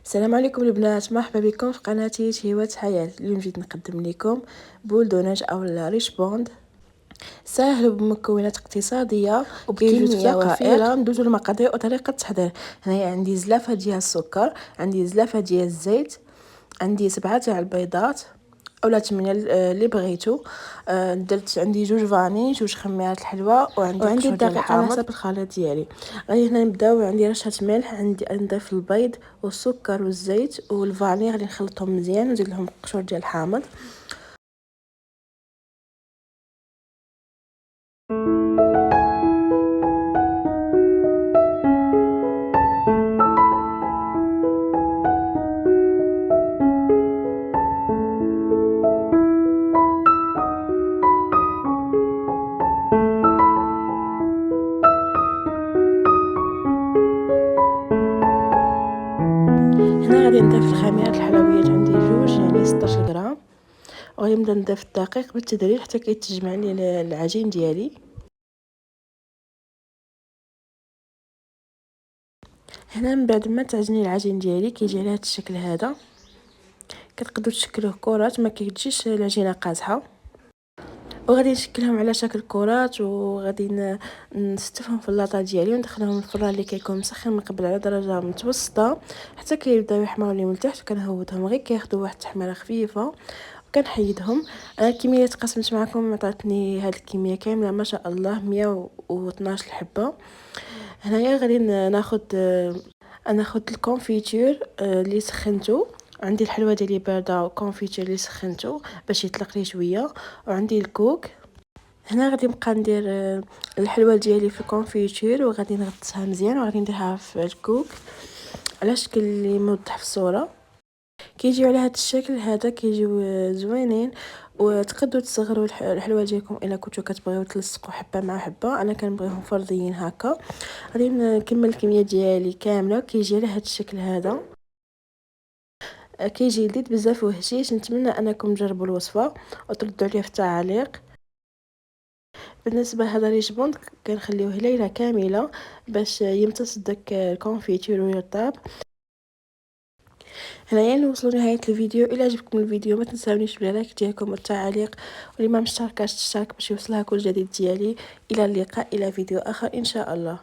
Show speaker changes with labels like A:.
A: السلام عليكم البنات، مرحبا بكم في قناتي تهيوات حياة. اليوم جيت نقدم لكم بولدوناج او ريش بوند سهل وبمكونات اقتصاديه وبكميه وفيره. ندوزو المقادير وطريقه التحضير. هنايا عندي زلافه ديال السكر، عندي زلافه ديال الزيت، عندي 7 تاع البيضات اولا 8 اللي بغيتو. درت عندي 2 فاني، 2 خميرات الحلوى، وعندي الدقيق على حسب الخليط ديالي. غادي هنا نبداو. عندي رشه ملح، عندي نضيف البيض والسكر والزيت والفاني، غادي نخلطهم مزيان ونزيد لهم قشور ديال الحامض. هنا غادي نضيف الخميرات الحلويات، عندي 2 يعني 16 غرام، وغادي نبدا نضيف الدقيق بالتدريج حتى كيتجمع لي العجين ديالي. هنا من بعد ما تعجني العجين ديالي كيجي على هذا الشكل هذا. كتقدروا تشكلوه كرات، ما كتجيش العجينه قاصحه. وغادي نشكلهم على شكل كرات، وغادي نستفهم في اللاطه ديالي وندخلهم الفران اللي كيكون مسخن من قبل على درجه متوسطه حتى كيبداو يحمروا لي من تحت. كنهودهم غير كياخذوا واحد التحميره خفيفه وكنحيدهم. انا الكميه اللي تقسمت معكم عطاتني هذه الكميه كامله ما شاء الله 112 حبه. هنايا غادي ناخذ الكونفيتور اللي سخنته. عندي الحلوى ديالي بارده وكونفيتور اللي سخنته باش يطلق لي شويه، وعندي الكوك. هنا غادي نبقى ندير الحلوى ديالي في الكونفيتور، وغادي نغطسها مزيان، وغادي نديرها في الكوك على شكل اللي موضح في الصوره. كيجيو على هذا الشكل هذا، كيجيو زوينين. وتقدروا تصغروا الحلوى ديالكم الا كنتو كتبغيو تلصقوا حبه مع حبه. انا كنبغيهم فرديين هكا. غادي نكمل الكميه ديالي كامله. كيجي على هذا الشكل هذا، كيجي لذيذ بزاف وهشيش. نتمنى انكم تجربوا الوصفه وتردوا عليا في التعاليق. بالنسبه لهذا ريش بوند كنخليوه ليله كامله باش يمتص داك الكونفيتور ويطاب. هنايا نوصلوا لنهايه الفيديو. الى عجبكم الفيديو ما تنساونيش باللايك ديالكم والتعاليق، واللي ما مشتركاش تشترك باش يوصلها كل جديد ديالي. الى اللقاء، الى فيديو اخر ان شاء الله.